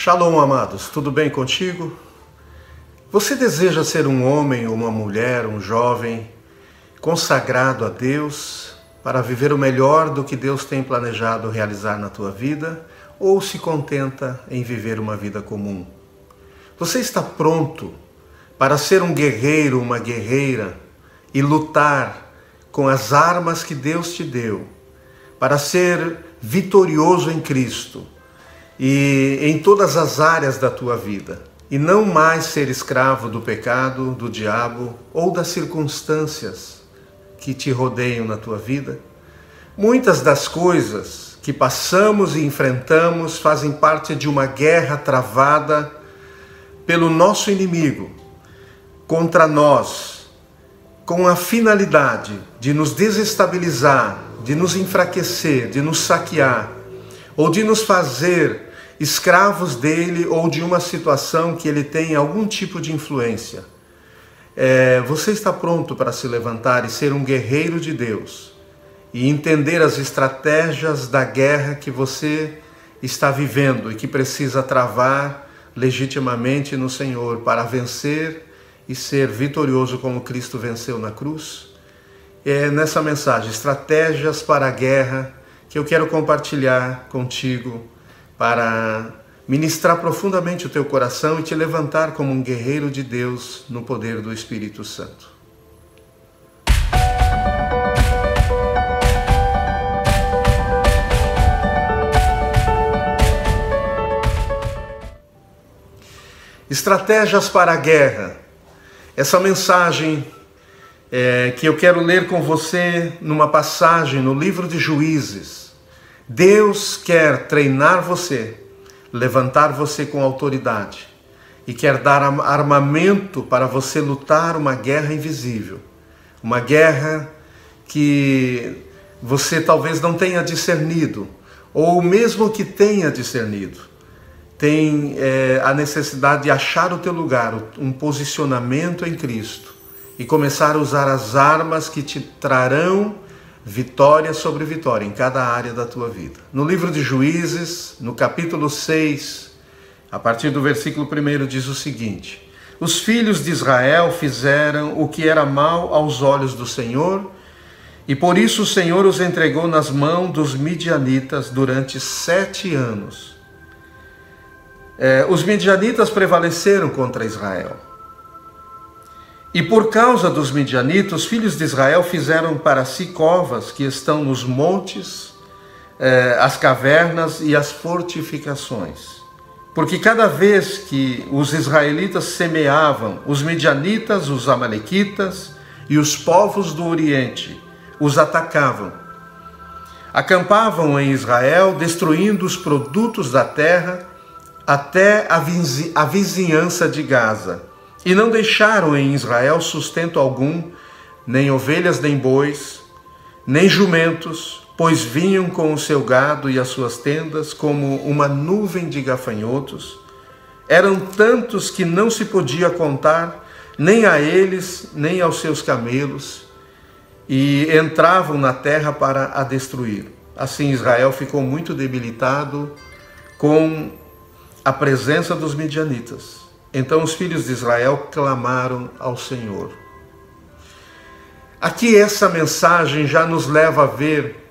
Shalom, amados, tudo bem contigo? Você deseja ser um homem ou uma mulher, um jovem, consagrado a Deus para viver o melhor do que Deus tem planejado realizar na tua vida, ou se contenta em viver uma vida comum? Você está pronto para ser um guerreiro, uma guerreira e lutar com as armas que Deus te deu, para ser vitorioso em Cristo e em todas as áreas da tua vida, e não mais ser escravo do pecado, do diabo ou das circunstâncias que te rodeiam na tua vida? Muitas das coisas que passamos e enfrentamos fazem parte de uma guerra travada pelo nosso inimigo contra nós, com a finalidade de nos desestabilizar, de nos enfraquecer, de nos saquear, ou de nos fazer escravos dele ou de uma situação que ele tem algum tipo de influência. Você está pronto para se levantar e ser um guerreiro de Deus e entender as estratégias da guerra que você está vivendo e que precisa travar legitimamente no Senhor para vencer e ser vitorioso como Cristo venceu na cruz? É nessa mensagem, Estratégias para a Guerra, que eu quero compartilhar contigo para ministrar profundamente o teu coração e te levantar como um guerreiro de Deus no poder do Espírito Santo. Estratégias para a Guerra. Essa mensagem que eu quero ler com você numa passagem no livro de Juízes. Deus quer treinar você, levantar você com autoridade e quer dar armamento para você lutar uma guerra invisível, uma guerra que você talvez não tenha discernido, ou mesmo que tenha discernido, tem a necessidade de achar o teu lugar, um posicionamento em Cristo e começar a usar as armas que te trarão vitória sobre vitória em cada área da tua vida. No livro de Juízes, no capítulo 6, a partir do versículo 1, diz o seguinte: os filhos de Israel fizeram o que era mal aos olhos do Senhor, e por isso o Senhor os entregou nas mãos dos midianitas durante 7 anos. Os midianitas prevaleceram contra Israel. E por causa dos midianitas, os filhos de Israel fizeram para si covas que estão nos montes, as cavernas e as fortificações. Porque cada vez que os israelitas semeavam, os midianitas, os amalequitas e os povos do Oriente os atacavam. Acampavam em Israel, destruindo os produtos da terra até a vizinhança de Gaza. E não deixaram em Israel sustento algum, nem ovelhas, nem bois, nem jumentos, pois vinham com o seu gado e as suas tendas como uma nuvem de gafanhotos. Eram tantos que não se podia contar, nem a eles, nem aos seus camelos, e entravam na terra para a destruir. Assim Israel ficou muito debilitado com a presença dos midianitas. Então os filhos de Israel clamaram ao Senhor. Aqui essa mensagem já nos leva a ver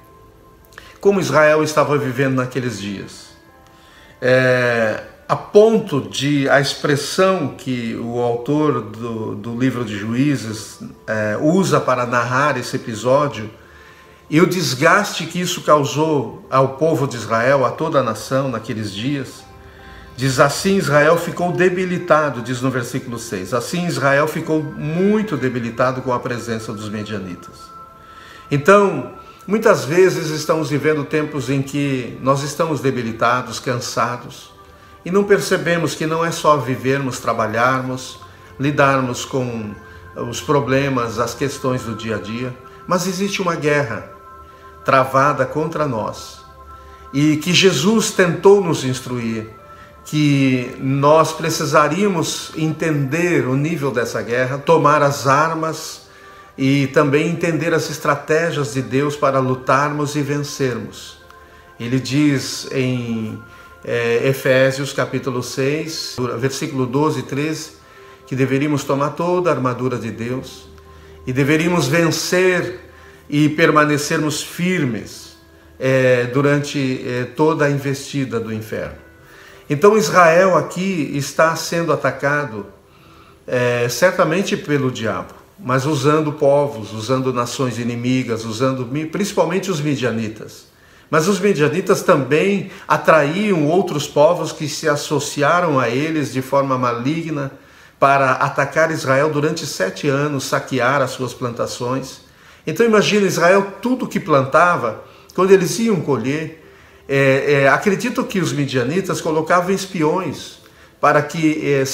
como Israel estava vivendo naqueles dias. A ponto de a expressão que o autor do livro de Juízes usa para narrar esse episódio e o desgaste que isso causou ao povo de Israel, a toda a nação naqueles dias. Diz assim: Israel ficou debilitado, diz no versículo 6. Assim Israel ficou muito debilitado com a presença dos medianitas. Então, muitas vezes estamos vivendo tempos em que nós estamos debilitados, cansados, e não percebemos que não é só vivermos, trabalharmos, lidarmos com os problemas, as questões do dia a dia, mas existe uma guerra travada contra nós, e que Jesus tentou nos instruir, que nós precisaríamos entender o nível dessa guerra, tomar as armas e também entender as estratégias de Deus para lutarmos e vencermos. Ele diz em Efésios capítulo 6, versículo 12 e 13, que deveríamos tomar toda a armadura de Deus e deveríamos vencer e permanecermos firmes durante toda a investida do inferno. Então Israel aqui está sendo atacado certamente pelo diabo, mas usando povos, usando nações inimigas, usando principalmente os midianitas. Mas os midianitas também atraíam outros povos que se associaram a eles de forma maligna para atacar Israel durante 7 anos, saquear as suas plantações. Então imagina, Israel, tudo que plantava, quando eles iam colher, acredito que os midianitas colocavam espiões para que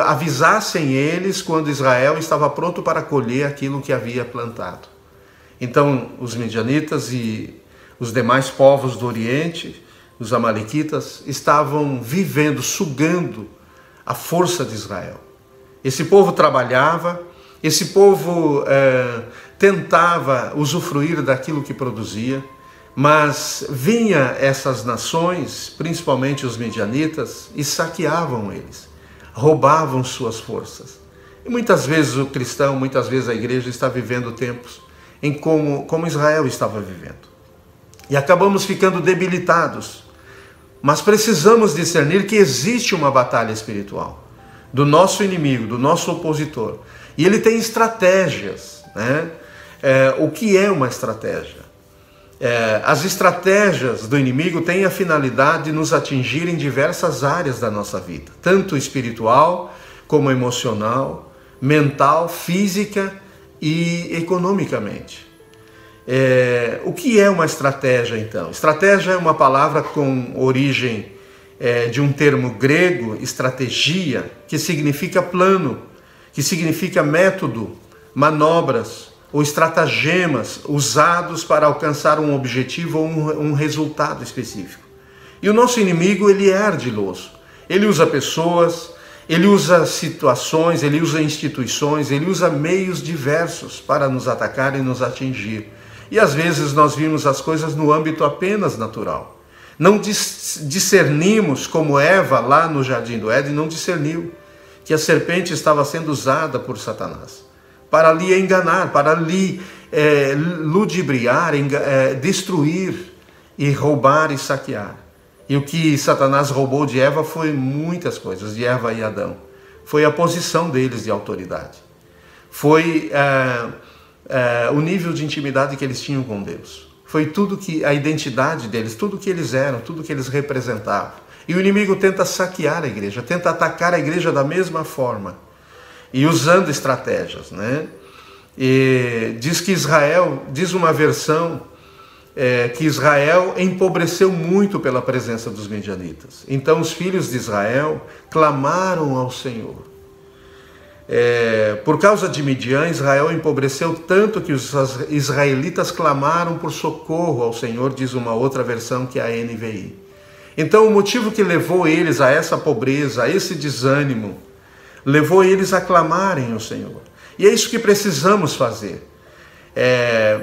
avisassem eles quando Israel estava pronto para colher aquilo que havia plantado. Então os midianitas e os demais povos do Oriente, os amalequitas, estavam vivendo, sugando a força de Israel. Esse povo trabalhava, esse povo tentava usufruir daquilo que produzia, mas vinha essas nações, principalmente os midianitas, e saqueavam eles, roubavam suas forças. E muitas vezes o cristão, muitas vezes a igreja está vivendo tempos em como Israel estava vivendo. E acabamos ficando debilitados. Mas precisamos discernir que existe uma batalha espiritual do nosso inimigo, do nosso opositor. E ele tem estratégias, né? O que é uma estratégia? As estratégias do inimigo têm a finalidade de nos atingir em diversas áreas da nossa vida, tanto espiritual como emocional, mental, física e economicamente. O que é uma estratégia, então? Estratégia é uma palavra com origem de um termo grego, estratégia, que significa plano, que significa método, manobras ou estratagemas usados para alcançar um objetivo ou um resultado específico. E o nosso inimigo, ele é ardiloso. Ele usa pessoas, ele usa situações, ele usa instituições, ele usa meios diversos para nos atacar e nos atingir. E às vezes nós vimos as coisas no âmbito apenas natural. Não discernimos, como Eva lá no Jardim do Éden não discerniu, que a serpente estava sendo usada por Satanás para lhe enganar, para lhe ludibriar, destruir e roubar e saquear. E o que Satanás roubou de Eva foi muitas coisas, de Eva e Adão. Foi a posição deles de autoridade. Foi o nível de intimidade que eles tinham com Deus. Foi tudo que a identidade deles, tudo que eles eram, tudo que eles representavam. E o inimigo tenta saquear a igreja, tenta atacar a igreja da mesma forma e usando estratégias, né? E diz que Israel, diz uma versão que Israel empobreceu muito pela presença dos midianitas. Então os filhos de Israel clamaram ao Senhor. Por causa de Midian, Israel empobreceu tanto que os israelitas clamaram por socorro ao Senhor, diz uma outra versão que é a NVI. Então o motivo que levou eles a essa pobreza, a esse desânimo, levou eles a clamarem ao Senhor. E é isso que precisamos fazer.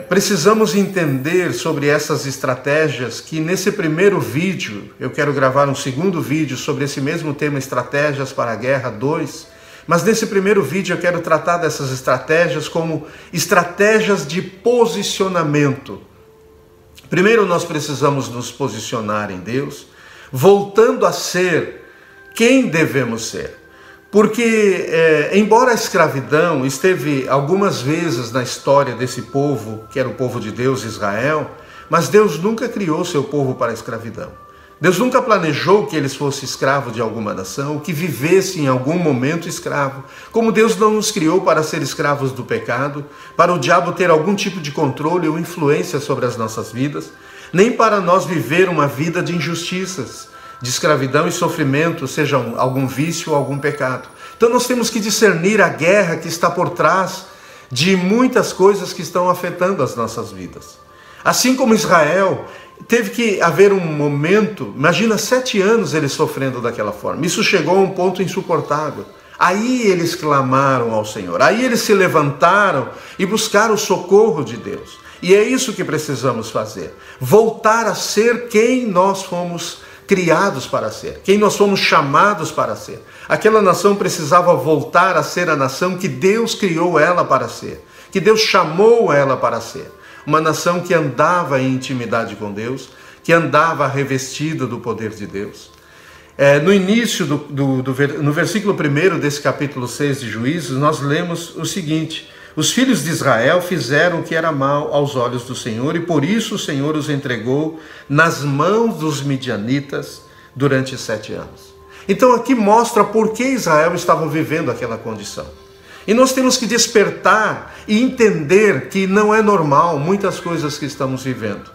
Precisamos entender sobre essas estratégias que nesse primeiro vídeo, eu quero gravar um segundo vídeo sobre esse mesmo tema, Estratégias para a Guerra 2, mas nesse primeiro vídeo eu quero tratar dessas estratégias como estratégias de posicionamento. Primeiro nós precisamos nos posicionar em Deus, voltando a ser quem devemos ser. Porque, embora a escravidão esteve algumas vezes na história desse povo, que era o povo de Deus, Israel, mas Deus nunca criou seu povo para a escravidão. Deus nunca planejou que eles fossem escravos de alguma nação, que vivessem em algum momento escravo. Como Deus não nos criou para ser escravos do pecado, para o diabo ter algum tipo de controle ou influência sobre as nossas vidas, nem para nós viver uma vida de injustiças, de escravidão e sofrimento, seja algum vício ou algum pecado. Então nós temos que discernir a guerra que está por trás de muitas coisas que estão afetando as nossas vidas. Assim como Israel, teve que haver um momento, imagina 7 anos eles sofrendo daquela forma. Isso chegou a um ponto insuportável. Aí eles clamaram ao Senhor, aí eles se levantaram e buscaram o socorro de Deus. E é isso que precisamos fazer, voltar a ser quem nós fomos criados para ser, quem nós fomos chamados para ser. Aquela nação precisava voltar a ser a nação que Deus criou ela para ser, que Deus chamou ela para ser. Uma nação que andava em intimidade com Deus, que andava revestida do poder de Deus. No início, no versículo 1 desse capítulo 6 de Juízes, nós lemos o seguinte: os filhos de Israel fizeram o que era mal aos olhos do Senhor, e por isso o Senhor os entregou nas mãos dos midianitas durante 7 anos. Então aqui mostra por que Israel estava vivendo aquela condição. E nós temos que despertar e entender que não é normal muitas coisas que estamos vivendo.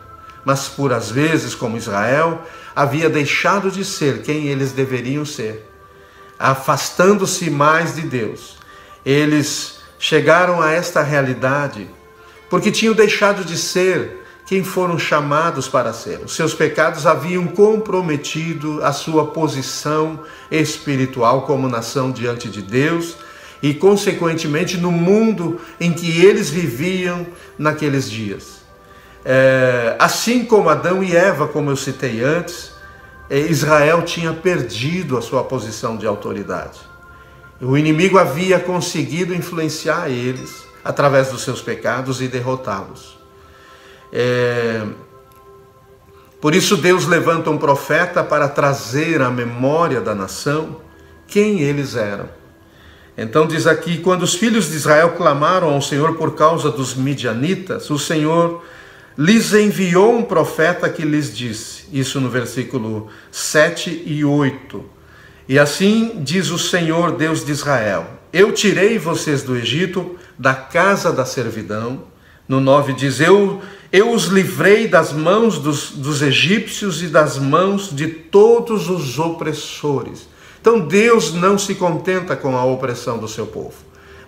Mas por às vezes, como Israel, havia deixado de ser quem eles deveriam ser, afastando-se mais de Deus. Eles chegaram a esta realidade porque tinham deixado de ser quem foram chamados para ser. Os seus pecados haviam comprometido a sua posição espiritual como nação diante de Deus e, consequentemente, no mundo em que eles viviam naqueles dias. Assim como Adão e Eva, como eu citei antes, Israel tinha perdido a sua posição de autoridade. O inimigo havia conseguido influenciar eles através dos seus pecados e derrotá-los. Por isso Deus levanta um profeta para trazer à memória da nação quem eles eram. Então diz aqui: quando os filhos de Israel clamaram ao Senhor por causa dos midianitas, o Senhor lhes enviou um profeta que lhes disse, isso no versículo 7 e 8. E assim diz o Senhor Deus de Israel: eu tirei vocês do Egito, da casa da servidão. No 9 diz: eu os livrei das mãos dos egípcios e das mãos de todos os opressores. Então Deus não se contenta com a opressão do seu povo,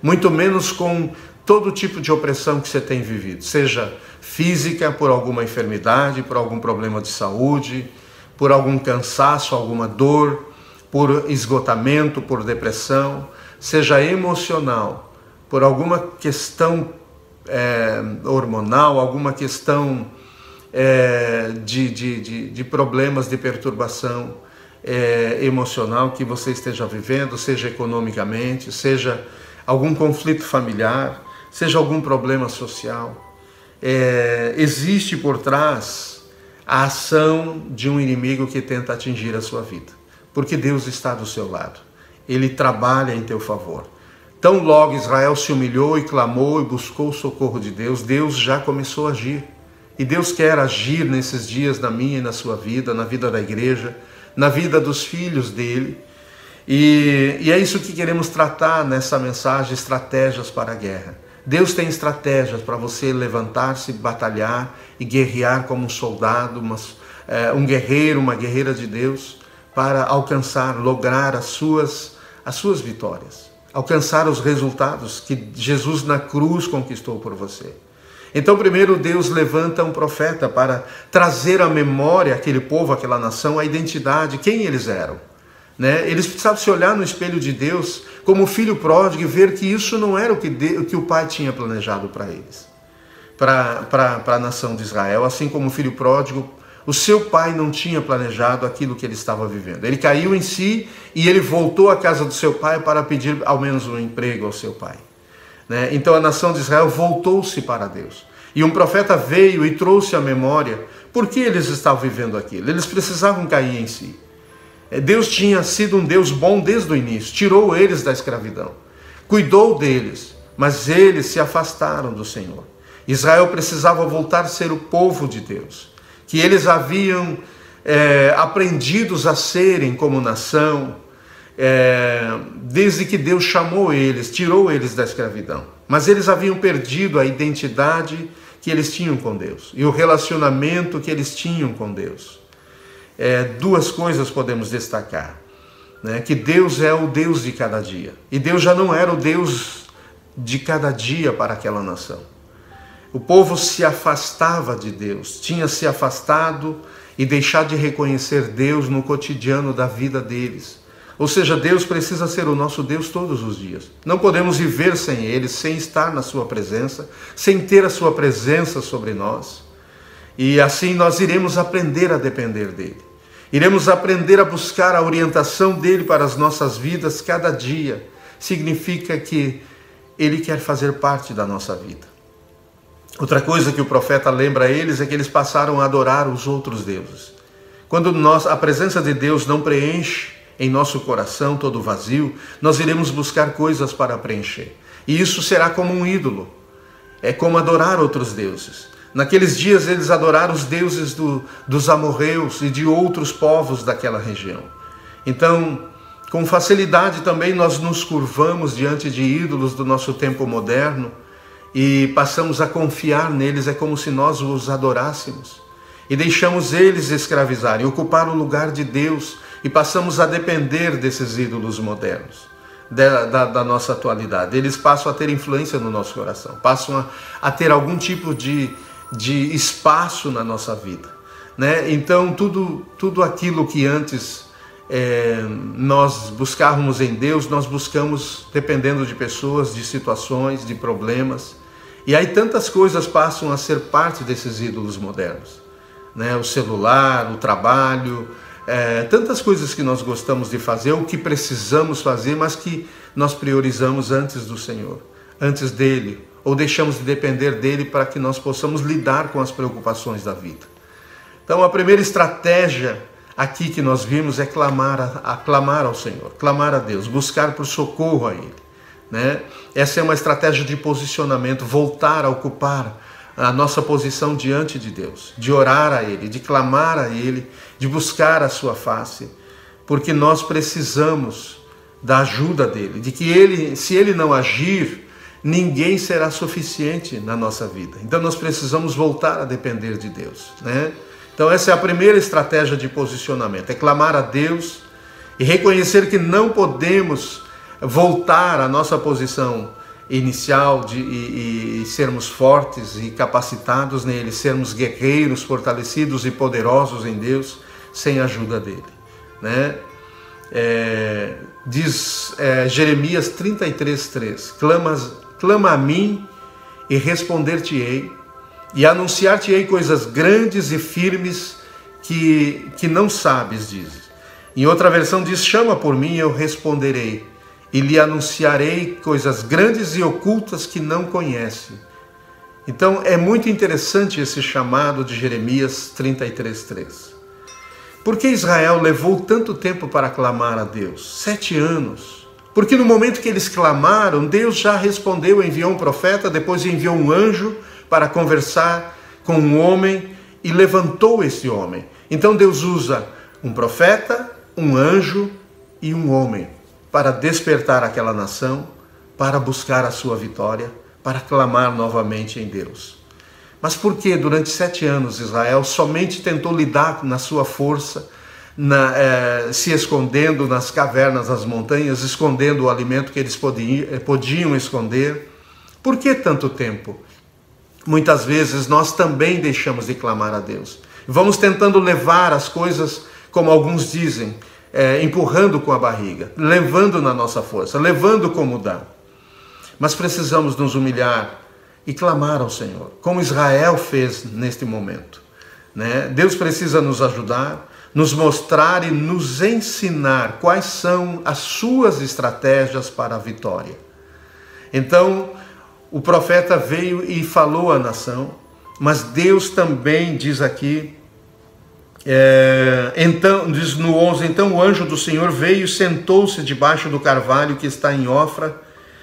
muito menos com todo tipo de opressão que você tem vivido, seja física, por alguma enfermidade, por algum problema de saúde, por algum cansaço, alguma dor, por esgotamento, por depressão, seja emocional, por alguma questão hormonal, alguma questão de problemas de perturbação emocional que você esteja vivendo, seja economicamente, seja algum conflito familiar, seja algum problema social. Existe por trás a ação de um inimigo que tenta atingir a sua vida, porque Deus está do seu lado, Ele trabalha em teu favor. Tão logo Israel se humilhou e clamou e buscou o socorro de Deus, Deus já começou a agir. E Deus quer agir nesses dias na minha e na sua vida, na vida da igreja, na vida dos filhos dele. E é isso que queremos tratar nessa mensagem, estratégias para a guerra. Deus tem estratégias para você levantar-se, batalhar e guerrear como um soldado, um guerreiro, uma guerreira de Deus, para alcançar, lograr as suas vitórias, alcançar os resultados que Jesus na cruz conquistou por você. Então, primeiro, Deus levanta um profeta para trazer à memória aquele povo, aquela nação, a identidade, quem eles eram. Eles precisavam se olhar no espelho de Deus como filho pródigo e ver que isso não era o que o pai tinha planejado para eles, para a nação de Israel. Assim como o filho pródigo, o seu pai não tinha planejado aquilo que ele estava vivendo. Ele caiu em si e ele voltou à casa do seu pai para pedir ao menos um emprego ao seu pai. Então a nação de Israel voltou-se para Deus. E um profeta veio e trouxe à memória por que eles estavam vivendo aquilo. Eles precisavam cair em si. Deus tinha sido um Deus bom desde o início, tirou eles da escravidão, cuidou deles, mas eles se afastaram do Senhor. Israel precisava voltar a ser o povo de Deus, que eles haviam aprendidos a serem como nação, desde que Deus chamou eles, tirou eles da escravidão. Mas eles haviam perdido a identidade que eles tinham com Deus e o relacionamento que eles tinham com Deus. Duas coisas podemos destacar, que Deus é o Deus de cada dia, e Deus já não era o Deus de cada dia para aquela nação. O povo se afastava de Deus, tinha se afastado e deixado de reconhecer Deus no cotidiano da vida deles. Ou seja, Deus precisa ser o nosso Deus todos os dias. Não podemos viver sem Ele, sem estar na sua presença, sem ter a sua presença sobre nós. E assim nós iremos aprender a depender dEle. Iremos aprender a buscar a orientação dele para as nossas vidas cada dia. Significa que ele quer fazer parte da nossa vida. Outra coisa que o profeta lembra a eles é que eles passaram a adorar os outros deuses. Quando a presença de Deus não preenche em nosso coração todo vazio, nós iremos buscar coisas para preencher. E isso será como um ídolo. É como adorar outros deuses. Naqueles dias eles adoraram os deuses dos amorreus e de outros povos daquela região. Então, com facilidade também nós nos curvamos diante de ídolos do nosso tempo moderno e passamos a confiar neles, é como se nós os adorássemos. E deixamos eles escravizarem, ocupar o lugar de Deus e passamos a depender desses ídolos modernos, da nossa atualidade. Eles passam a ter influência no nosso coração, passam a ter algum tipo de espaço na nossa vida, né? Então tudo aquilo que antes nós buscávamos em Deus, nós buscamos dependendo de pessoas, de situações, de problemas. E aí tantas coisas passam a ser parte desses ídolos modernos, né? O celular, o trabalho, tantas coisas que nós gostamos de fazer, o que precisamos fazer, mas que nós priorizamos antes do Senhor, antes dele, ou deixamos de depender dele para que nós possamos lidar com as preocupações da vida. Então a primeira estratégia aqui que nós vimos é clamar ao Senhor, clamar a Deus, buscar por socorro a Ele, né? Essa é uma estratégia de posicionamento, voltar a ocupar a nossa posição diante de Deus, de orar a Ele, de clamar a Ele, de buscar a sua face, porque nós precisamos da ajuda dEle, de que Ele, se Ele não agir, ninguém será suficiente na nossa vida. Então nós precisamos voltar a depender de Deus, né? Então essa é a primeira estratégia de posicionamento, é clamar a Deus e reconhecer que não podemos voltar à nossa posição inicial e sermos fortes e capacitados nele, sermos guerreiros, fortalecidos e poderosos em Deus, sem a ajuda dele, né? Diz Jeremias 33:3, clama a mim e responder-te-ei, e anunciar-te-ei coisas grandes e firmes que não sabes, diz. Em outra versão diz, chama por mim e eu responderei, e lhe anunciarei coisas grandes e ocultas que não conhece. Então é muito interessante esse chamado de Jeremias 33:3. Por que Israel levou tanto tempo para clamar a Deus? 7 anos. Porque no momento que eles clamaram, Deus já respondeu, enviou um profeta, depois enviou um anjo para conversar com um homem e levantou esse homem. Então Deus usa um profeta, um anjo e um homem para despertar aquela nação, para buscar a sua vitória, para clamar novamente em Deus. Mas por que durante 7 anos Israel somente tentou lidar na sua força, se escondendo nas cavernas das montanhas, escondendo o alimento que eles podiam esconder? Por que tanto tempo? Muitas vezes nós também deixamos de clamar a Deus. Vamos tentando levar as coisas, como alguns dizem, empurrando com a barriga, levando na nossa força, levando como dá. Mas precisamos nos humilhar e clamar ao Senhor, como Israel fez neste momento, né? Deus precisa nos ajudar, nos mostrar e nos ensinar quais são as suas estratégias para a vitória. Então, o profeta veio e falou à nação, mas Deus também diz aqui, então, diz no 11, então o anjo do Senhor veio e sentou-se debaixo do carvalho que está em Ofra,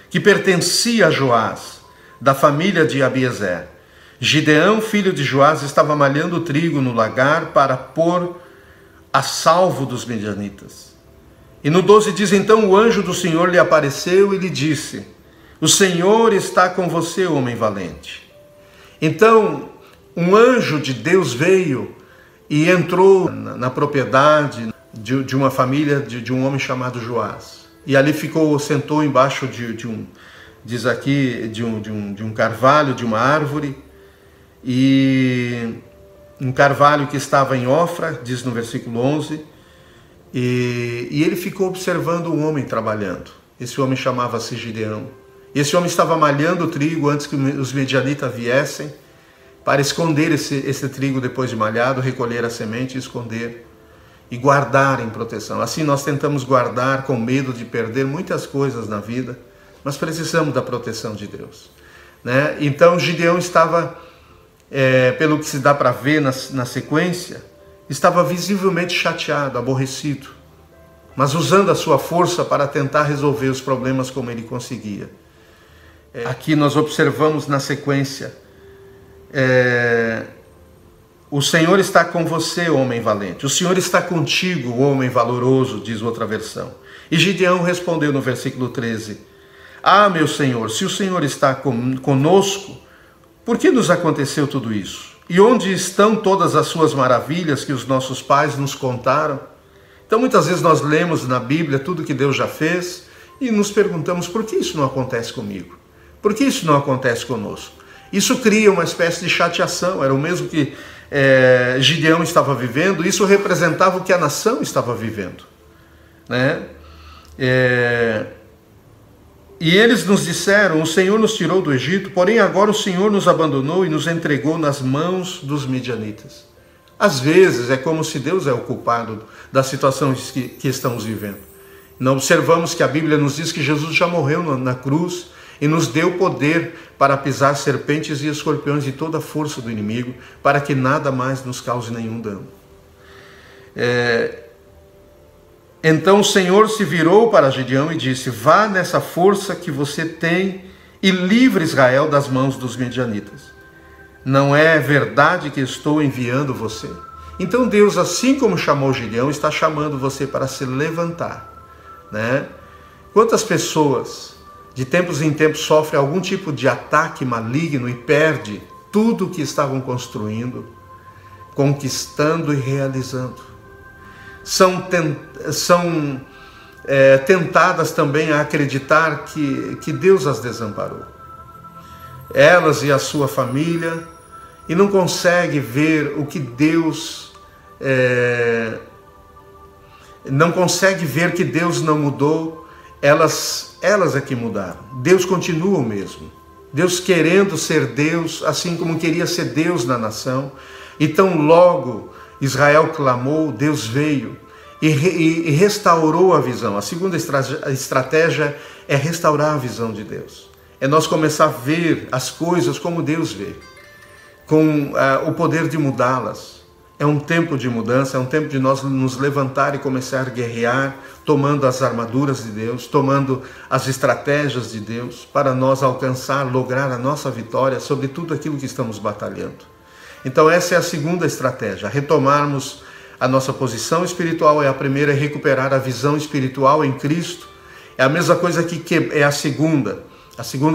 que pertencia a Joás, da família de Abiezer. Gideão, filho de Joás, estava malhando trigo no lagar para pôr a salvo dos midianitas. E no 12 diz, então o anjo do Senhor lhe apareceu e lhe disse, o Senhor está com você, homem valente. Então, um anjo de Deus veio e entrou na propriedade de uma família de um homem chamado Joás. E ali sentou embaixo de um carvalho, de uma árvore, e um carvalho que estava em Ofra, diz no versículo 11, e ele ficou observando um homem trabalhando. Esse homem chamava-se Gideão. Esse homem estava malhando o trigo antes que os midianitas viessem, para esconder esse trigo depois de malhado, recolher a semente e esconder. e guardar em proteção. Assim nós tentamos guardar com medo de perder muitas coisas na vida, mas precisamos da proteção de Deus, né? Então Gideão estava, pelo que se dá para ver na sequência, estava visivelmente chateado, aborrecido, mas usando a sua força para tentar resolver os problemas como ele conseguia. Aqui nós observamos na sequência, o Senhor está com você, homem valente. O Senhor está contigo, homem valoroso, diz outra versão. E Gideão respondeu no versículo 13: Ah, meu Senhor, se o Senhor está conosco, por que nos aconteceu tudo isso? E onde estão todas as suas maravilhas que os nossos pais nos contaram? Então muitas vezes nós lemos na Bíblia tudo que Deus já fez e nos perguntamos: por que isso não acontece comigo? Por que isso não acontece conosco? Isso cria uma espécie de chateação, era o mesmo que Gideão estava vivendo, isso representava o que a nação estava vivendo, né? E eles nos disseram: o Senhor nos tirou do Egito, porém agora o Senhor nos abandonou e nos entregou nas mãos dos midianitas. Às vezes é como se Deus é o culpado das situações que estamos vivendo. Não observamos que a Bíblia nos diz que Jesus já morreu na cruz e nos deu poder para pisar serpentes e escorpiões e toda a força do inimigo, para que nada mais nos cause nenhum dano. Então o Senhor se virou para Gideão e disse: vá nessa força que você tem e livre Israel das mãos dos midianitas. Não é verdade que estou enviando você? Então Deus, assim como chamou Gideão, está chamando você para se levantar, né? Quantas pessoas de tempos em tempos sofrem algum tipo de ataque maligno e perde tudo o que estavam construindo, conquistando e realizando? São tentadas também a acreditar que Deus as desamparou, elas e a sua família, e não consegue ver o que Deus não consegue ver que Deus não mudou. Elas é que mudaram. Deus continua o mesmo. Deus querendo ser Deus, assim como queria ser Deus na nação. Então logo Israel clamou, Deus veio e restaurou a visão. A segunda estratégia é restaurar a visão de Deus. É nós começar a ver as coisas como Deus vê, com o poder de mudá-las. É um tempo de mudança, é um tempo de nós nos levantar e começar a guerrear, tomando as armaduras de Deus, tomando as estratégias de Deus, para nós alcançar, lograr a nossa vitória sobre tudo aquilo que estamos batalhando. Então essa é a segunda estratégia, retomarmos a nossa posição espiritual. É a primeira, é recuperar a visão espiritual em Cristo. É a mesma coisa que é a segunda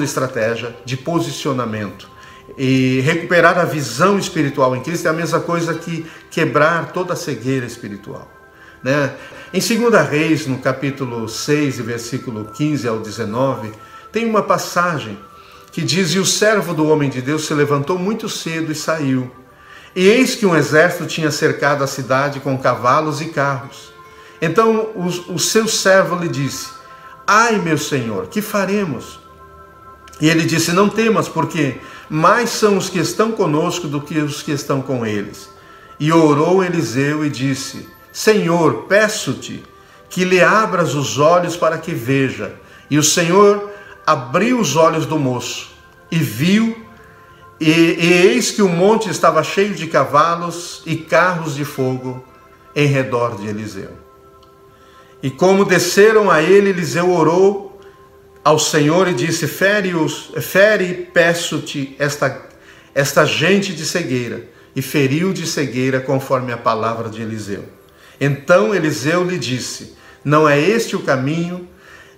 estratégia de posicionamento. E recuperar a visão espiritual em Cristo é a mesma coisa que quebrar toda a cegueira espiritual, né? Em 2 Reis, no capítulo 6, versículo 15 ao 19, tem uma passagem que diz: e o servo do homem de Deus se levantou muito cedo e saiu. E eis que um exército tinha cercado a cidade com cavalos e carros. Então o seu servo lhe disse: ai, meu senhor, que faremos? E ele disse: não temas, porque mais são os que estão conosco do que os que estão com eles. E orou Eliseu e disse: Senhor, peço-te que lhe abras os olhos para que veja. E o Senhor abriu os olhos do moço e viu, e eis que o monte estava cheio de cavalos e carros de fogo em redor de Eliseu. E como desceram a ele, Eliseu orou ao Senhor e disse: fere, peço-te, esta gente de cegueira. E feriu de cegueira conforme a palavra de Eliseu. Então Eliseu lhe disse: não é este o caminho,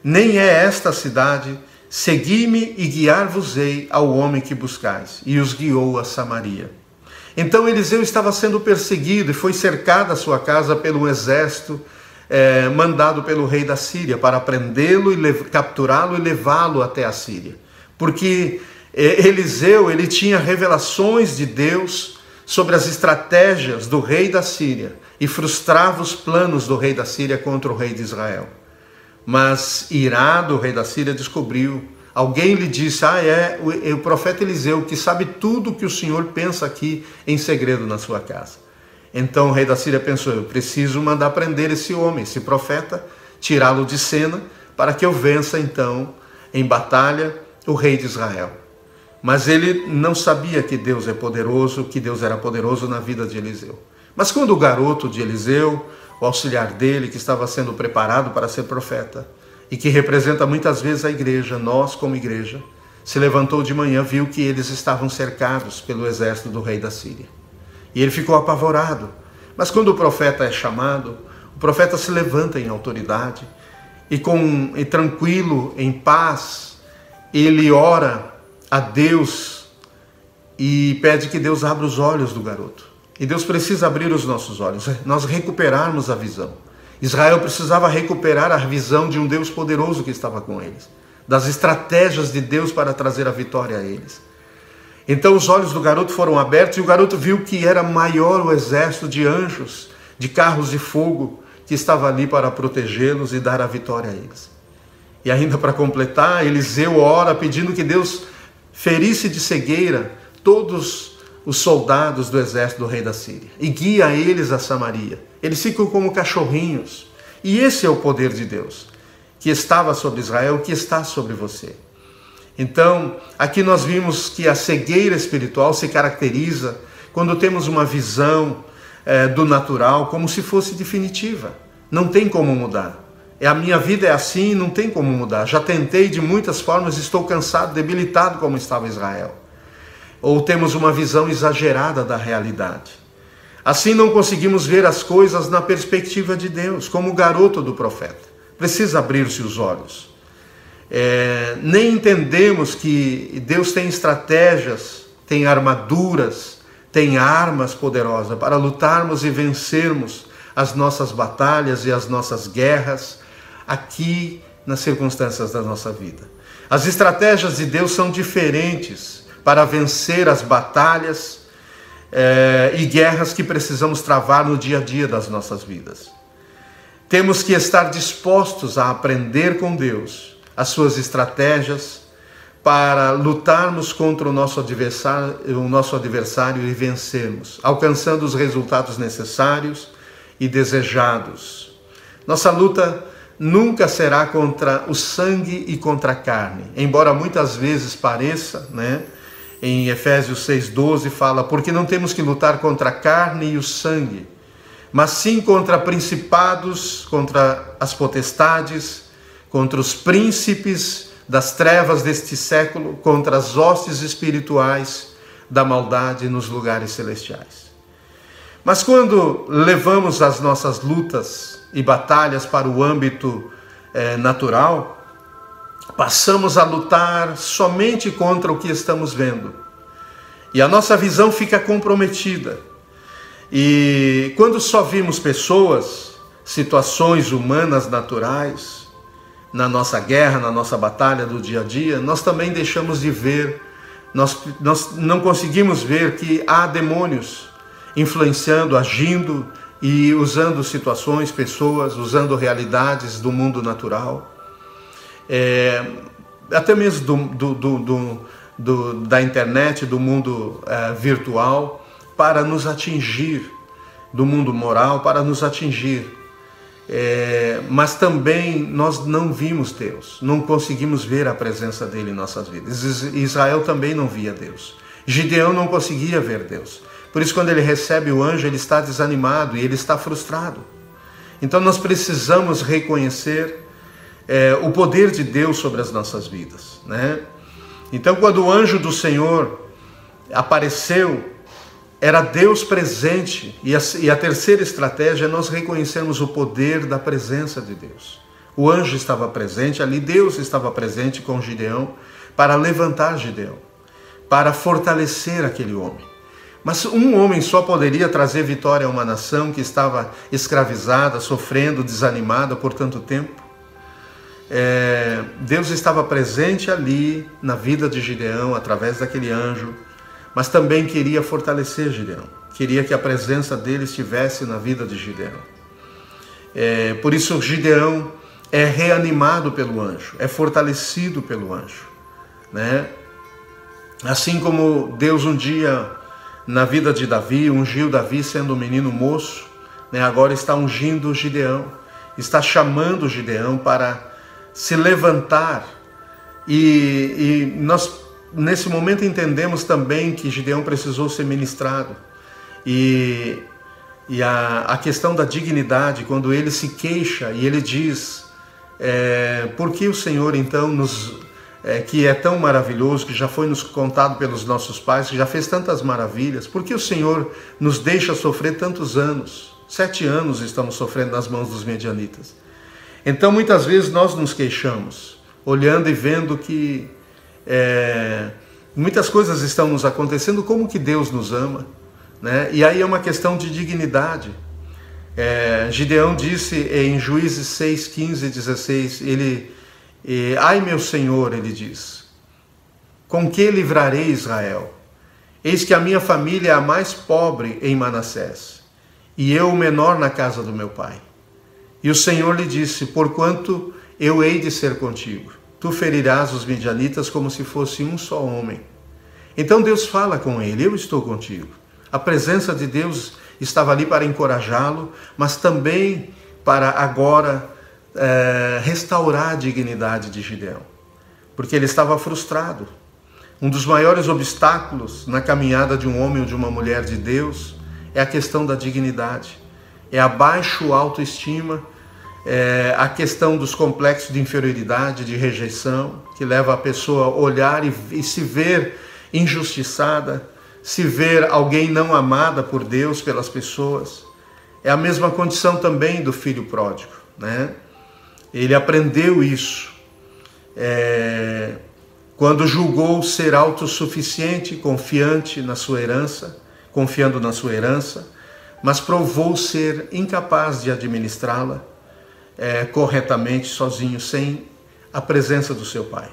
nem é esta a cidade. Segui-me e guiar-vos-ei ao homem que buscais. E os guiou a Samaria. Então Eliseu estava sendo perseguido e foi cercada a sua casa pelo exército mandado pelo rei da Síria para prendê-lo e capturá-lo e levá-lo até a Síria. Porque Eliseu, ele tinha revelações de Deus sobre as estratégias do rei da Síria e frustrava os planos do rei da Síria contra o rei de Israel. Mas irado, o rei da Síria descobriu, alguém lhe disse: o profeta Eliseu, que sabe tudo o que o Senhor pensa aqui em segredo na sua casa. Então o rei da Síria pensou: eu preciso mandar prender esse homem, esse profeta, tirá-lo de cena, para que eu vença então em batalha o rei de Israel. Mas ele não sabia que Deus é poderoso, que Deus era poderoso na vida de Eliseu. Mas quando o garoto de Eliseu, o auxiliar dele, que estava sendo preparado para ser profeta, e que representa muitas vezes a igreja, nós como igreja, se levantou de manhã, viu que eles estavam cercados pelo exército do rei da Síria. E ele ficou apavorado. Mas quando o profeta é chamado, o profeta se levanta em autoridade e tranquilo, em paz, ele ora a Deus e pede que Deus abra os olhos do garoto. E Deus precisa abrir os nossos olhos, nós recuperarmos a visão. Israel precisava recuperar a visão de um Deus poderoso que estava com eles, das estratégias de Deus para trazer a vitória a eles. Então os olhos do garoto foram abertos e o garoto viu que era maior o exército de anjos, de carros de fogo, que estava ali para protegê-los e dar a vitória a eles. E ainda para completar, Eliseu ora pedindo que Deus ferisse de cegueira todos os soldados do exército do rei da Síria e guia eles a Samaria. Eles ficam como cachorrinhos. E esse é o poder de Deus, que estava sobre Israel, que está sobre você. Então, aqui nós vimos que a cegueira espiritual se caracteriza quando temos uma visão do natural como se fosse definitiva. Não tem como mudar. A minha vida é assim, não tem como mudar. Já tentei de muitas formas, estou cansado, debilitado como estava Israel. Ou temos uma visão exagerada da realidade. Assim não conseguimos ver as coisas na perspectiva de Deus, como o garoto do profeta. Precisa abrir-se os olhos. Nem entendemos que Deus tem estratégias, tem armaduras, tem armas poderosas para lutarmos e vencermos as nossas batalhas e as nossas guerras aqui nas circunstâncias da nossa vida. As estratégias de Deus são diferentes para vencer as batalhas e guerras que precisamos travar no dia a dia das nossas vidas. Temos que estar dispostos a aprender com Deus as suas estratégias para lutarmos contra o nosso adversário e vencermos, alcançando os resultados necessários e desejados. Nossa luta nunca será contra o sangue e contra a carne, embora muitas vezes pareça, né? Em Efésios 6,12 fala: porque não temos que lutar contra a carne e o sangue, mas sim contra principados, contra as potestades, contra os príncipes das trevas deste século, contra as hostes espirituais da maldade nos lugares celestiais. Mas quando levamos as nossas lutas e batalhas para o âmbito natural, passamos a lutar somente contra o que estamos vendo. E a nossa visão fica comprometida. E quando só vimos pessoas, situações humanas naturais, na nossa guerra, na nossa batalha do dia a dia, nós também deixamos de ver, nós não conseguimos ver que há demônios influenciando, agindo e usando situações, pessoas, usando realidades do mundo natural, até mesmo da internet, do mundo virtual, para nos atingir, do mundo moral, para nos atingir. Mas também nós não vimos Deus, não conseguimos ver a presença dele em nossas vidas. Israel também não via Deus. Gideão não conseguia ver Deus. Por isso, quando ele recebe o anjo, ele está desanimado e ele está frustrado. Então nós precisamos reconhecer o poder de Deus sobre as nossas vidas, né? Então, quando o anjo do Senhor apareceu, era Deus presente, e a terceira estratégia é nós reconhecermos o poder da presença de Deus. O anjo estava presente ali, Deus estava presente com Gideão para levantar Gideão, para fortalecer aquele homem. Mas um homem só poderia trazer vitória a uma nação que estava escravizada, sofrendo, desanimada por tanto tempo. Deus estava presente ali na vida de Gideão através daquele anjo, mas também queria fortalecer Gideão, queria que a presença dele estivesse na vida de Gideão. Por isso Gideão é reanimado pelo anjo, é fortalecido pelo anjo, né? Assim como Deus um dia na vida de Davi, ungiu Davi sendo um menino moço, né? Agora está ungindo Gideão, está chamando Gideão para se levantar. E nós, nesse momento, entendemos também que Gideão precisou ser ministrado. E a questão da dignidade, quando ele se queixa e ele diz, por que o Senhor então que é tão maravilhoso, que já foi nos contado pelos nossos pais, que já fez tantas maravilhas, por que o Senhor nos deixa sofrer tantos anos? 7 anos estamos sofrendo nas mãos dos medianitas. Então muitas vezes nós nos queixamos, olhando e vendo que muitas coisas estão nos acontecendo, como que Deus nos ama, né? E aí é uma questão de dignidade. Gideão disse em Juízes 6, 15 e 16, ai meu Senhor, ele diz, com que livrarei Israel? Eis que a minha família é a mais pobre em Manassés, e eu o menor na casa do meu pai. E o Senhor lhe disse, porquanto eu hei de ser contigo, tu ferirás os midianitas como se fosse um só homem. Então Deus fala com ele, eu estou contigo. A presença de Deus estava ali para encorajá-lo, mas também para agora restaurar a dignidade de Gideão, porque ele estava frustrado. Um dos maiores obstáculos na caminhada de um homem ou de uma mulher de Deus é a questão da dignidade, é a baixa autoestima, a questão dos complexos de inferioridade, de rejeição, que leva a pessoa a olhar e se ver injustiçada, se ver alguém não amada por Deus, pelas pessoas. É a mesma condição também do filho pródigo, né? Ele aprendeu isso quando julgou ser autossuficiente, confiante na sua herança, confiando na sua herança, mas provou ser incapaz de administrá-la corretamente, sozinho, sem a presença do seu pai.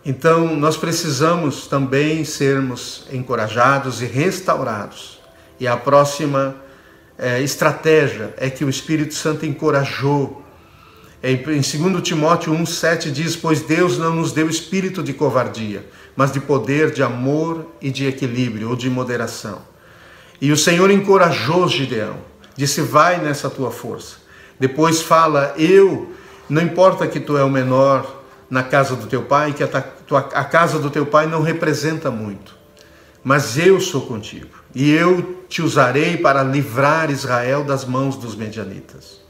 Então, nós precisamos também sermos encorajados e restaurados. E a próxima estratégia é que o Espírito Santo encorajou. Em 2 Timóteo 1,7 diz, pois Deus não nos deu espírito de covardia, mas de poder, de amor e de equilíbrio, ou de moderação. E o Senhor encorajou Gideão, disse, vai nessa tua força. Depois fala, não importa que tu é o menor na casa do teu pai, que a casa do teu pai não representa muito, mas eu sou contigo, e eu te usarei para livrar Israel das mãos dos medianitas.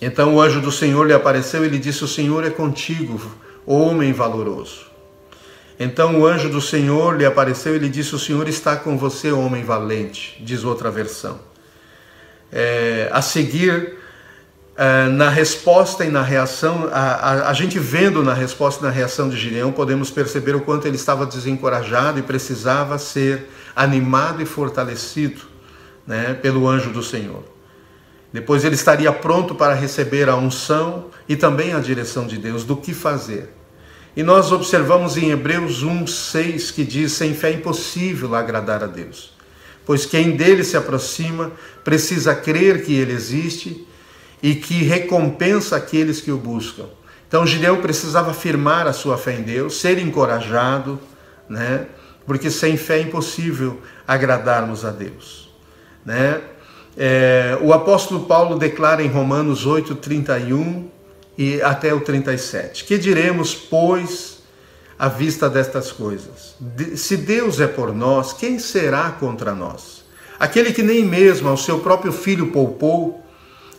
Então o anjo do Senhor lhe apareceu e lhe disse, o Senhor é contigo, homem valoroso. Então o anjo do Senhor lhe apareceu e lhe disse, o Senhor está com você, homem valente, diz outra versão. A seguir, na resposta e na reação, a gente vendo na resposta e na reação de Gideão, podemos perceber o quanto ele estava desencorajado e precisava ser animado e fortalecido, né, pelo anjo do Senhor. Depois ele estaria pronto para receber a unção e também a direção de Deus do que fazer. E nós observamos em Hebreus 1:6 que diz, sem fé é impossível agradar a Deus, pois quem dele se aproxima precisa crer que ele existe e que recompensa aqueles que o buscam. Então Gideão precisava afirmar a sua fé em Deus, ser encorajado, né? Porque sem fé é impossível agradarmos a Deus, né? O apóstolo Paulo declara em Romanos 8:31 e até o 37, que diremos, pois, à vista destas coisas? Se Deus é por nós, quem será contra nós? Aquele que nem mesmo ao seu próprio filho poupou,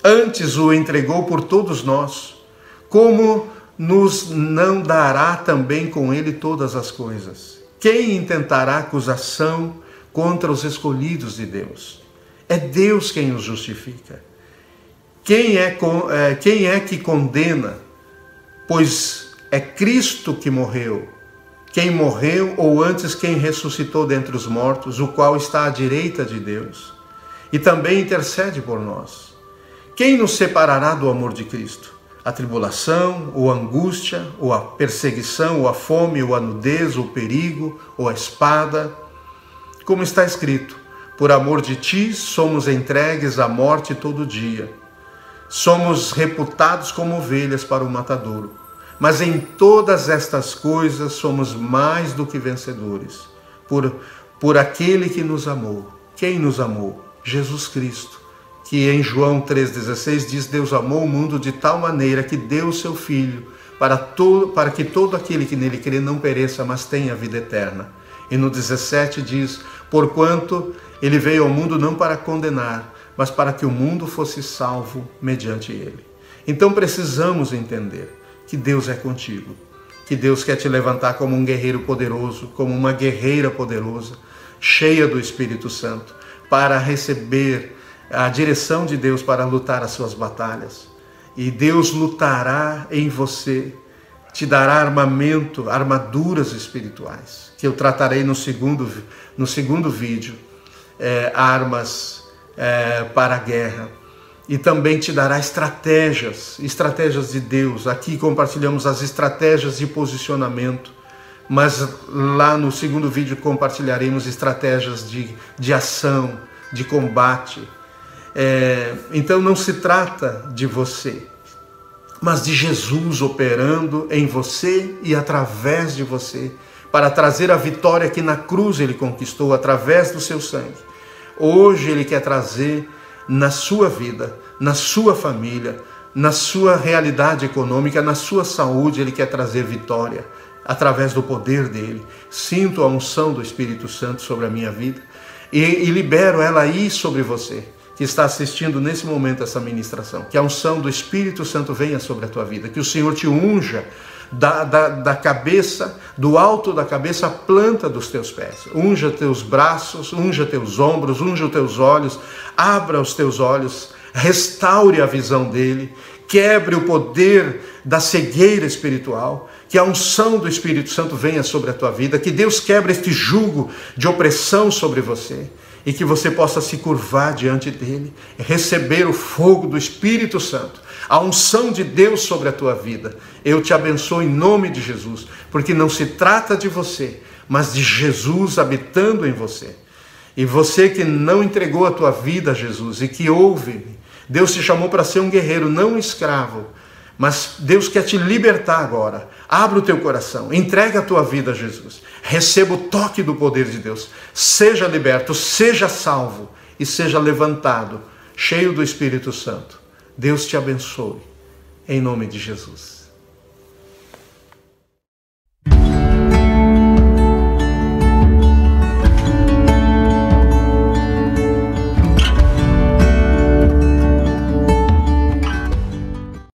antes o entregou por todos nós, como nos não dará também com ele todas as coisas? Quem intentará acusação contra os escolhidos de Deus? É Deus quem os justifica. Quem é que condena? Pois é Cristo que morreu. Quem morreu, ou antes quem ressuscitou dentre os mortos, o qual está à direita de Deus, e também intercede por nós. Quem nos separará do amor de Cristo? A tribulação, ou a angústia, ou a perseguição, ou a fome, ou a nudez, ou o perigo, ou a espada? Como está escrito, por amor de ti somos entregues à morte todo dia. Somos reputados como ovelhas para o matadouro. Mas em todas estas coisas somos mais do que vencedores, por aquele que nos amou. Quem nos amou? Jesus Cristo, que em João 3,16 diz: Deus amou o mundo de tal maneira que deu o seu Filho, para que todo aquele que nele crê não pereça, mas tenha a vida eterna. E no 17 diz: porquanto ele veio ao mundo não para condenar, mas para que o mundo fosse salvo mediante ele. Então precisamos entender que Deus é contigo, que Deus quer te levantar como um guerreiro poderoso, como uma guerreira poderosa, cheia do Espírito Santo, para receber a direção de Deus para lutar as suas batalhas. E Deus lutará em você, te dará armamento, armaduras espirituais, que eu tratarei no segundo vídeo, armas para a guerra. E também te dará estratégias de Deus. Aqui compartilhamos as estratégias de posicionamento, mas lá no segundo vídeo compartilharemos estratégias de ação, de combate. Então não se trata de você, mas de Jesus operando em você e através de você, para trazer a vitória que na cruz ele conquistou através do seu sangue. Hoje ele quer trazer na sua vida, na sua família, na sua realidade econômica, na sua saúde, ele quer trazer vitória através do poder dele. Sinto a unção do Espírito Santo sobre a minha vida e libero ela aí sobre você, que está assistindo nesse momento essa ministração. Que a unção do Espírito Santo venha sobre a tua vida, que o Senhor te unja da cabeça, do alto da cabeça à planta dos teus pés. Unja teus braços, unja teus ombros, unja os teus olhos, abra os teus olhos, restaure a visão dele, quebre o poder da cegueira espiritual, que a unção do Espírito Santo venha sobre a tua vida, que Deus quebre este jugo de opressão sobre você, e que você possa se curvar diante dele, receber o fogo do Espírito Santo, a unção de Deus sobre a tua vida. Eu te abençoo em nome de Jesus, porque não se trata de você, mas de Jesus habitando em você. E você que não entregou a tua vida a Jesus e que ouve, Deus te chamou para ser um guerreiro, não um escravo, mas Deus quer te libertar agora. Abra o teu coração, entrega a tua vida a Jesus, receba o toque do poder de Deus, seja liberto, seja salvo e seja levantado, cheio do Espírito Santo. Deus te abençoe, em nome de Jesus.